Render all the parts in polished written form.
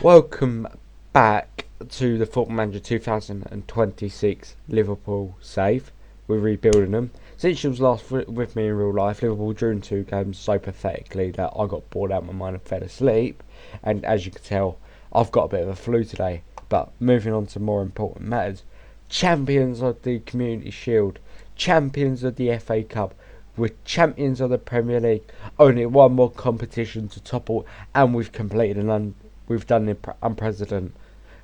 Welcome back to the Football Manager 2026 Liverpool save. We're rebuilding them. Since you was last with me in real life, Liverpool drew in 2 games so pathetically that I got bored out of my mind and fell asleep. And as you can tell, I've got a bit of a flu today. But moving on to more important matters. Champions of the Community Shield. Champions of the FA Cup. We're champions of the Premier League. Only one more competition to topple, and we've completed we've done the unprecedented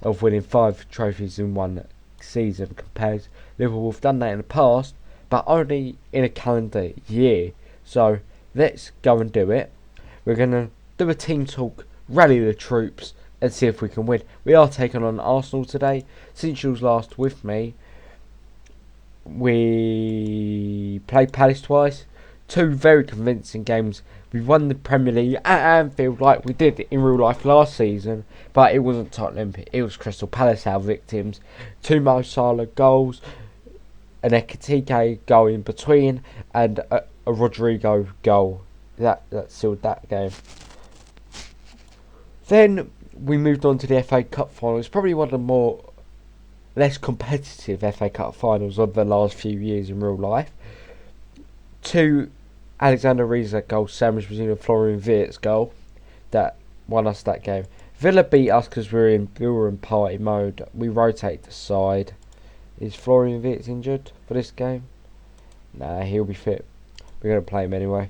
of winning 5 trophies in one season. Compared Liverpool, have done that in the past, but only in a calendar year. So let's go and do it. We're gonna do a team talk, rally the troops, and see if we can win. We are taking on Arsenal today. Since you was last with me, we played Palace twice. 2 very convincing games. We won the Premier League at Anfield like we did in real life last season, but it wasn't Tottenham, it was Crystal Palace, our victims. 2 Mo Salah goals, an Ekitike goal in between, and a Rodrigo goal. That sealed that game. Then we moved on to the FA Cup final. It's probably one of the less competitive FA Cup finals of the last few years in real life. 2 Alexander Isak goal sandwiched between a Florian Wirtz goal that won us that game. Villa beat us because we were in party mode. We rotate the side. Is Florian Wirtz injured for this game? Nah, he'll be fit. We're going to play him anyway.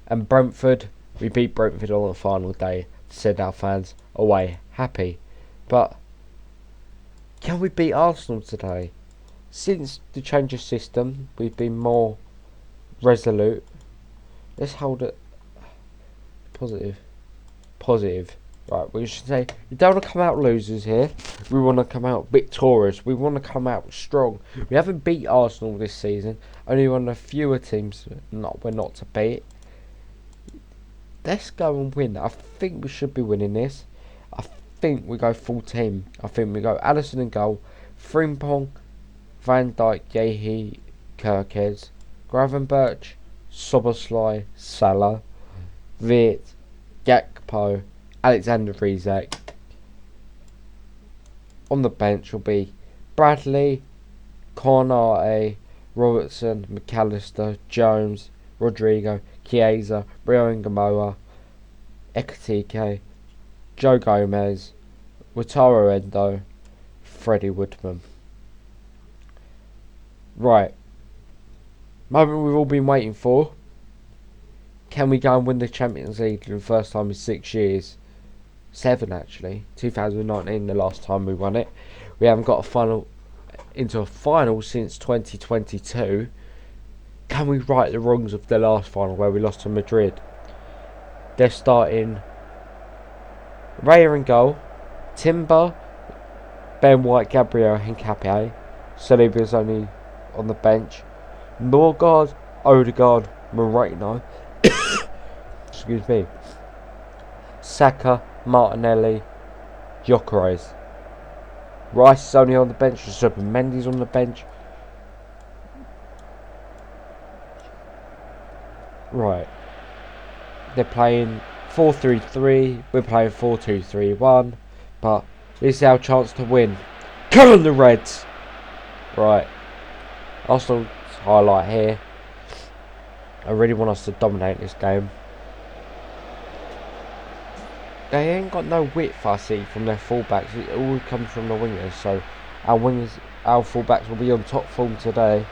And Brentford, we beat Brentford on the final day to send our fans away happy. But can we beat Arsenal today? Since the change of system, we've been more resolute. Let's hold it positive. Right, we should say we don't want to come out losers here. We want to come out victorious. We want to come out strong. We haven't beat Arsenal this season. Only one of the fewer teams we're not to beat. Let's go and win. I think we should be winning this. I think we go full team. I think we go Alisson in goal, Frimpong, Van Dijk, Yehi, Kirkes, Gravenberch, Soboslai, Salah, Wirtz, Gakpo, Alexander Isak. On the bench will be Bradley, Konate, Robertson, McAllister, Jones, Rodrigo, Chiesa, Rio Ngamoa, Ekitike, Joe Gomez, Wataru Endo, Freddie Woodman. Right. Moment we've all been waiting for. Can we go and win the Champions League for the first time in 6 years? 7 actually. 2019 the last time we won it. We haven't got into a final since 2022. Can we right the wrongs of the last final where we lost to Madrid? They're starting Raya in goal, Timber, Ben White, Gabriel, Hincapié. Saliba's only on the bench. Norgard, Odegaard, Moreno, excuse me, Saka, Martinelli, Gyökeres. Rice is only on the bench. Mendy's on the bench. Right. They're playing 4-3-3. We're playing 4-2-3-1. But this is our chance to win. Come on, the Reds! Right. Arsenal's highlight here. I really want us to dominate this game. They ain't got no width, I see, from their fullbacks. It all comes from the wingers. So our fullbacks will be on top form today.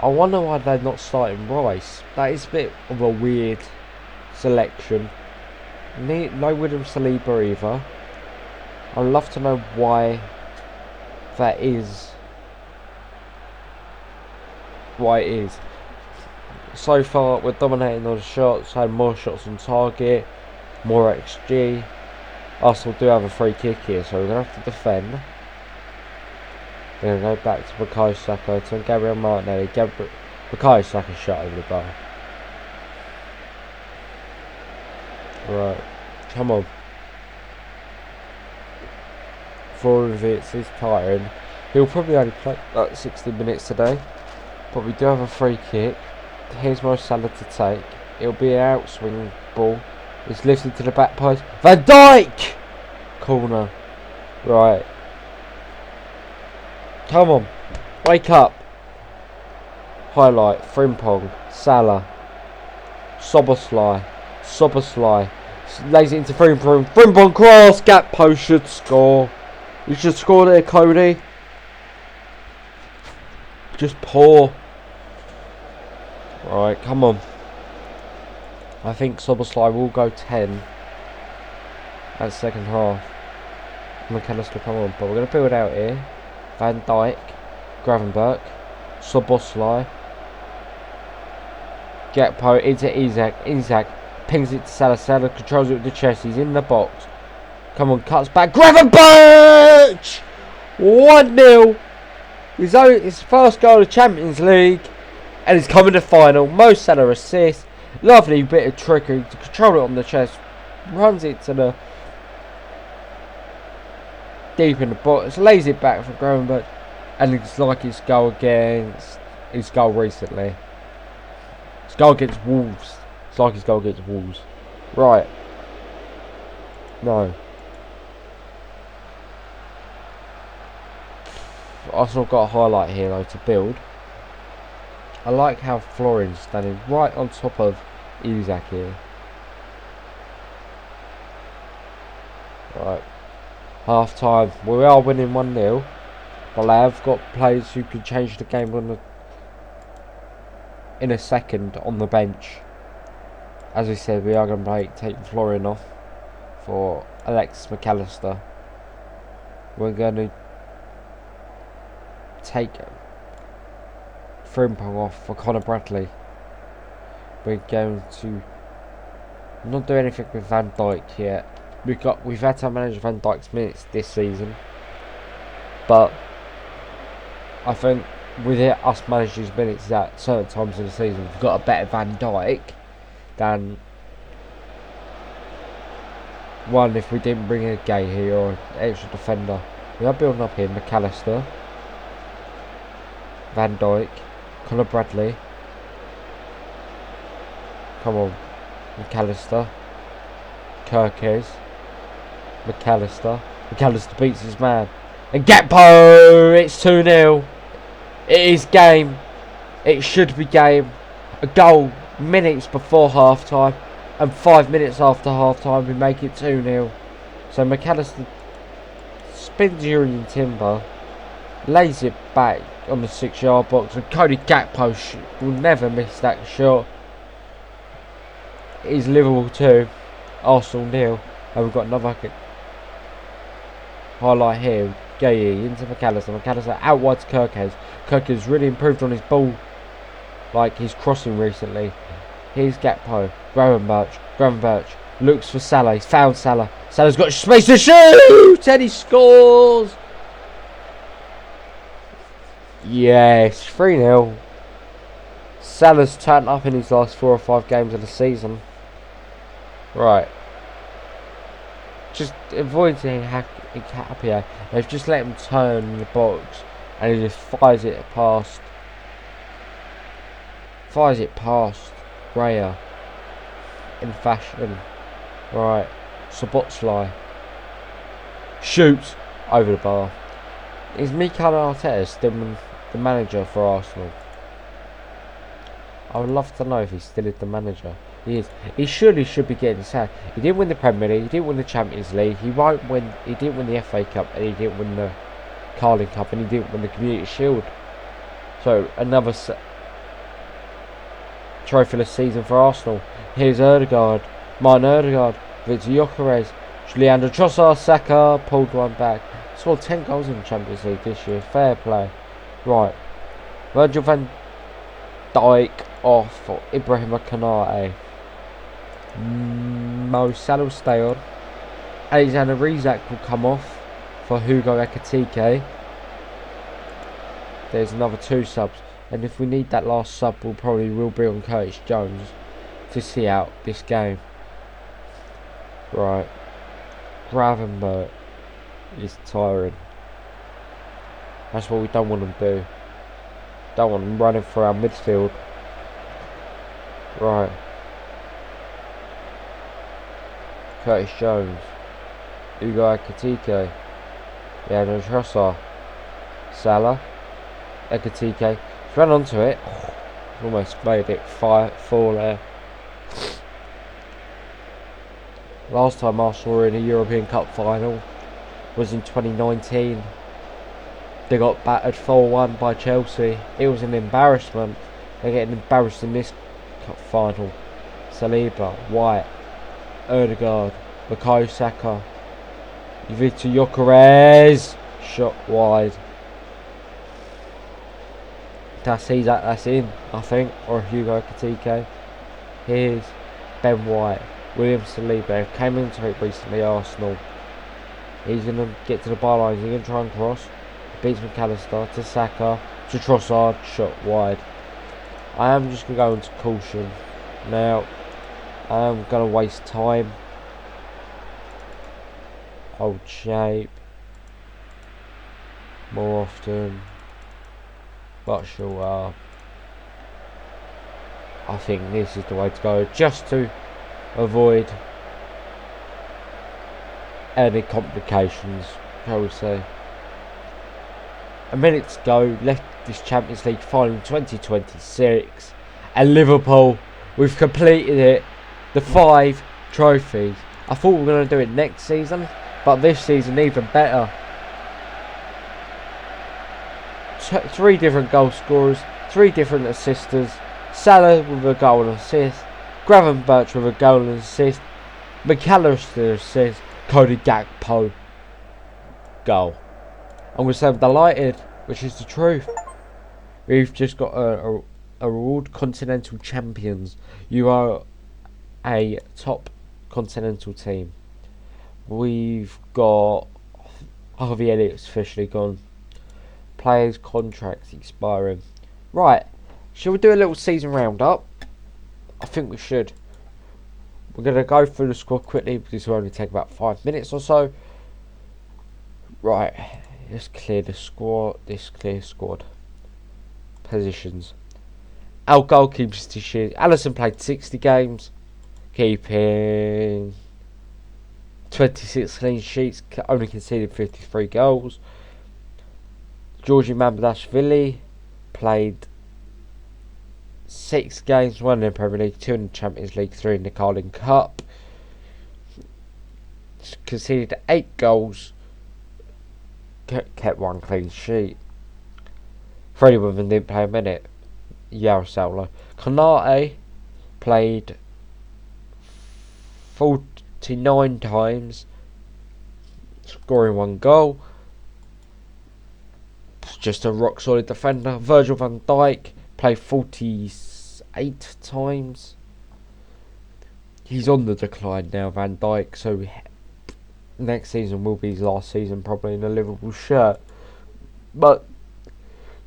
I wonder why they're not starting Rice. That is a bit of a weird selection. No William Saliba either. I'd love to know why that is. Why it is. So far, we're dominating on shots, had more shots on target, more XG. Arsenal do have a free kick here, so we're going to have to defend. We're going to go back to Bukayo Saka, to Gabriel Martinelli. Bukayo Saka shot over the bar. Right, come on. Florian Wirtz is tiring. He'll probably only play like 60 minutes today. But we do have a free kick. Here's Mo Salah to take. It'll be an outswing ball. It's lifted to the back post. Van Dijk! Corner. Right. Come on. Wake up. Highlight. Frimpong. Salah. Soboslai. Lays it into Frimpong. Frimpong cross. Gap post should score. You should score there, Cody. Just poor. Right, come on. I think Soboslai will go 10 at second half. McAllister, come on. But we're going to build out here. Van Dijk. Gravenberch. Soboslai. Gakpo into Isak. Isak pings it to Salah. Salah controls it with the chest. He's in the box. Come on, cuts back. Gravenberch! 1-0. His first goal of the Champions League. And he's coming to final. Mo Salah assist. Lovely bit of trickery to control it on the chest. Runs it to the deep in the box. Lays it back for Gravenberch. And it's like his goal against his goal recently. His goal against Wolves. It's like his goal against Wolves. Right. No. Arsenal got a highlight here though to build. I like how Florin's standing right on top of Isak here. Right. Half time. We are winning 1-0. But I have got players who can change the game in a second on the bench. As we said, we are going to take Florin off for Alexis McAllister. We're going to take Frimpong off for Conor Bradley. We're going to not do anything with Van Dijk yet. We've had to manage Van Dijk's minutes this season, but I think with us managing his minutes at certain times of the season, we've got a better Van Dijk than one if we didn't bring in a Gay here or an extra defender. We are building up here. McAllister, Van Dijk, Conor Bradley. Come on, McAllister, Kirkes, McAllister. McAllister beats his man. And Gakpo! It's 2-0. It is game. It should be game. A goal minutes before half time. And 5 minutes after half time we make it 2-0. So McAllister spins Union Timber. Lays it back on the 6-yard box. And Cody Gakpo will never miss that shot. It is Liverpool 2. Arsenal 0. And we've got another highlight here. Gay into McAllister. McAllister out wide to Kirkes. Kirkes really improved on his ball, like his crossing recently. Here's Gakpo. Gravenberch looks for Salah. He's found Salah. Salah's got space to shoot, and he scores. Yes, 3-0. Salah's turned up in his last 4 or 5 games of the season. Right. Just avoiding Happier. They've just let him turn in the box, and he just fires it past Raya in fashion. Right, Soboslai shoots over the bar. Is Mikel Arteta still the manager for Arsenal? I would love to know if he's still the manager. He is. He surely should be getting sad. He didn't win the Premier League. He didn't win the Champions League. He didn't win the FA Cup, and he didn't win the Carling Cup, and he didn't win the Community Shield. So another trophyless season for Arsenal. Here's Ødegaard, Martin Ødegaard, Victor Gyökeres, Leandro Trossard, Saka pulled one back. Scored 10 goals in the Champions League this year. Fair play. Right, Virgil van Dijk off for Ibrahim Konate. Mo Salah will stay on. Alexander Isak will come off for Hugo Ekitike. There's another 2 subs, and if we need that last sub, we'll probably will be on Curtis Jones to see out this game. Right, Gravenberch is tiring. That's what we don't want them to do. Don't want them running for our midfield. Right. Curtis Jones, Ugo Ekitike, Leandro Trossard, Salah, Ekitike. Ran onto it, almost made it 5-4 there. Last time Arsenal were in a European Cup final was in 2019. They got battered 4-1 by Chelsea. It was an embarrassment. They're getting embarrassed in this cup final. Saliba, White, Odegaard, Bukayo Saka, Victor Gyökeres, shot wide. That's in, I think, or Hugo Ekitike. Here's Ben White, William Saliba, came into it recently, Arsenal. He's going to get to the byline, he's going to try and cross. Beats McAllister to Saka, to Trossard, shot wide. I am just going to go into caution. Now, I am going to waste time. Hold shape. More often. But sure, I think this is the way to go, just to avoid any complications, shall we say. A minute to go, left this Champions League final 2026, and Liverpool, we've completed it, the 5 trophies. I thought we were going to do it next season, but this season even better. 3 different goal scorers, 3 different assisters. Salah with a goal and assist, Gravenberch with a goal and assist, McAllister assist, Cody Gakpo goal. And we're so delighted, which is the truth. We've just got a reward, Continental Champions. You are a top continental team. We've got Harvey Elliott's officially gone. Players' contracts expiring. Right, shall we do a little season roundup? I think we should. We're going to go through the squad quickly because it'll only take about 5 minutes or so. Right, let's clear the squad. Positions. Our goalkeepers this year. Alisson played 60 games, keeping 26 clean sheets, only conceded 53 goals. Georgi Mamdashvili played 6 games, 1 in the Premier League, 2 in the Champions League, 3 in the Carling Cup. Conceded 8 goals, kept 1 clean sheet. Freddie Woodman didn't play a minute. Yaroslav Konate played 49 times, scoring 1 goal. Just a rock solid defender. Virgil van Dijk played 48 times. He's on the decline now, Van Dijk, so next season will be his last season, probably in a Liverpool shirt. But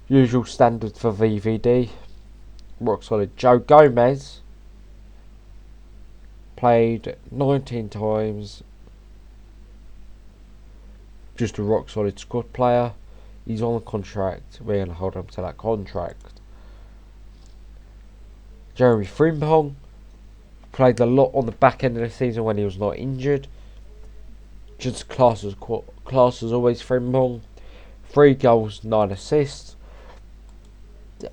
usual standard for VVD. Rock solid. Joe Gomez played 19 times. Just a rock solid squad player. He's on a contract. We're going to hold him to that contract. Jeremy Frimpong played a lot on the back end of the season when he was not injured. Just class as always, Frimpong. 3 goals, 9 assists.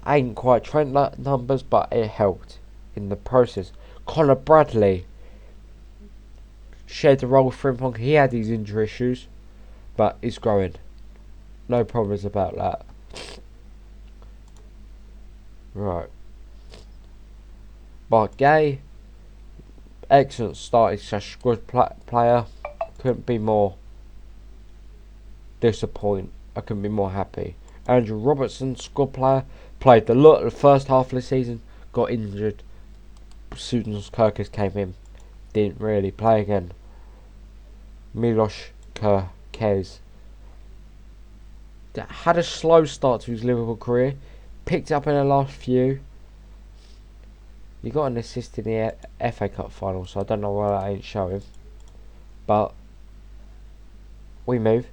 Ain't quite Trent numbers, but it helped in the process. Connor Bradley shared the role with Frimpong. He had his injury issues, but he's growing. No problems about that. Right. Mark Gay, excellent starting squad player. Couldn't be more disappointed. I couldn't be more happy. Andrew Robertson, squad player, played a lot of the first half of the season, got injured. Susan Kirkus came in, didn't really play again. Milos Kerkez had a slow start to his Liverpool career, picked up in the last few. He got an assist in the FA Cup final, so I don't know why that ain't showing. But we move.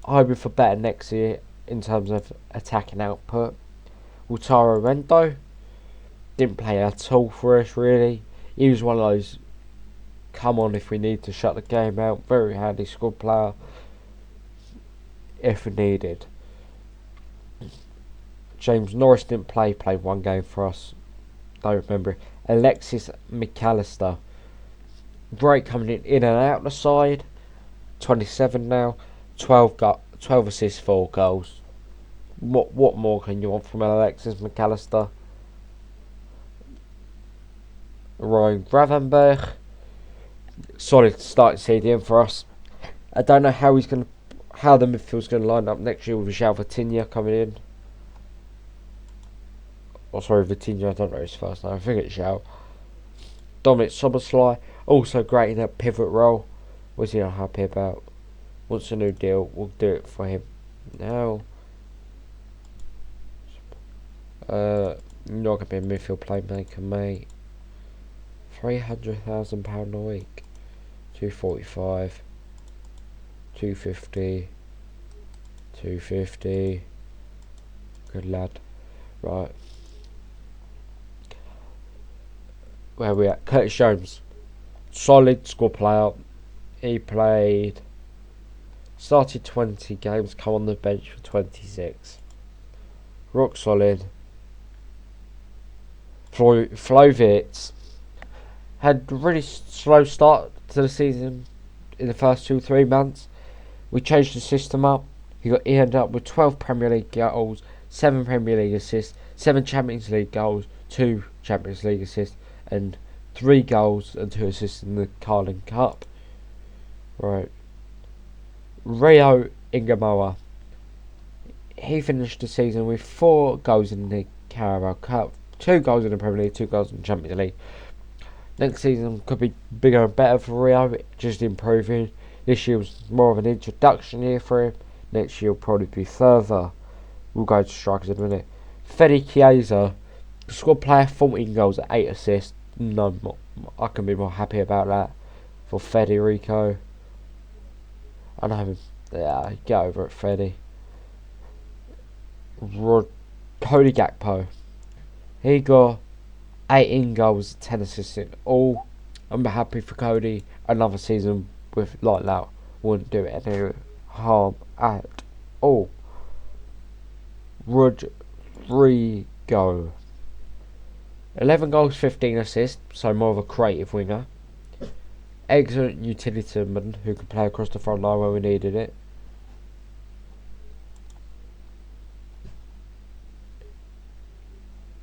Hoping for better next year in terms of attacking output. Lautaro Rendo didn't play at all for us really. He was one of those come on if we need to shut the game out. Very handy squad player if needed. James Norris didn't play, played one game for us. Don't remember. Alexis McAllister. Great coming in and out the side. 27 now. 12 assists, 4 goals. What more can you want from Alexis McAllister? Ryan Gravenberch. Solid starting CDM for us. I don't know how the midfield's gonna line up next year with Michel Vitinha coming in. Oh, sorry, Vitinha, I don't know his first name. I think it's Michel. Dominic Soboslai, also great in that pivot role. What's he not happy about? Wants a new deal, we'll do it for him. Now, not gonna be a midfield playmaker, mate. £300,000 a week. 245, 250, 250. Good lad. Right. Where are we at? Curtis Jones. Solid squad player. He started 20 games, come on the bench for 26. Rock solid. Flovitz had a really slow start to the season in the first 2-3 months. We changed the system up. He ended up with 12 Premier League goals, 7 Premier League assists, 7 Champions League goals, 2 Champions League assists, and 3 goals and 2 assists in the Carling Cup. Right. Rio Ingamoa. He finished the season with 4 goals in the Carabao Cup, 2 goals in the Premier League, 2 goals in the Champions League. Next season could be bigger and better for Rio, just improving. This year was more of an introduction year for him. Next year will probably be further. We'll go to strikers in a minute. Fede Chiesa, squad player, 14 goals, 8 assists. No more, I can be more happy about that for Federico. I know, yeah, get over it, Fede. Cody Gakpo, he got 18 goals, 10 assists in all. I'm happy for Cody. Another season with like that wouldn't do it any harm at all. Rodrigo, 11 goals, 15 assists, so more of a creative winger. Excellent utility man who could play across the front line when we needed it.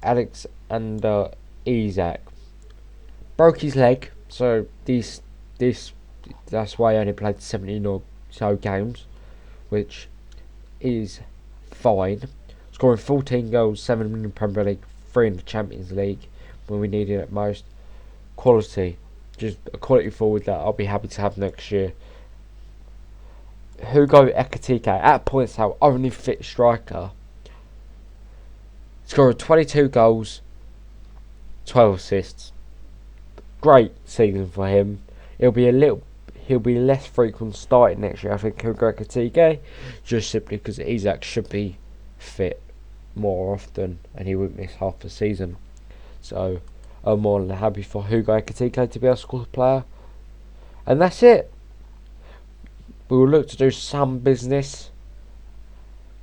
Alexander Isak broke his leg, so that's why he only played 17 or so games, which is fine. Scoring 14 goals, 7 in the Premier League, 3 in the Champions League when we needed it most. Quality, just a quality forward that I'll be happy to have next year. Hugo Ekitike, at points our only fit striker, scored 22 goals, 12 assists. Great season for him. He'll be less frequent starting next year, I think, Hugo Ekitike, just simply because Isak should be fit more often and he won't miss half the season. So I'm more than happy for Hugo Ekitike to be our squad player. And that's it. We will look to do some business.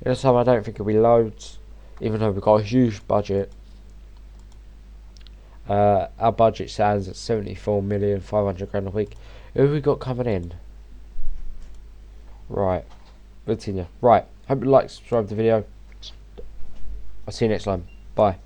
In the summer, I don't think it'll be loads, even though we've got a huge budget. Our budget stands at 74,500,000 a week. Who have we got coming in? Right, Vitinha. Right, hope you like, subscribe to the video. I'll see you next time. Bye.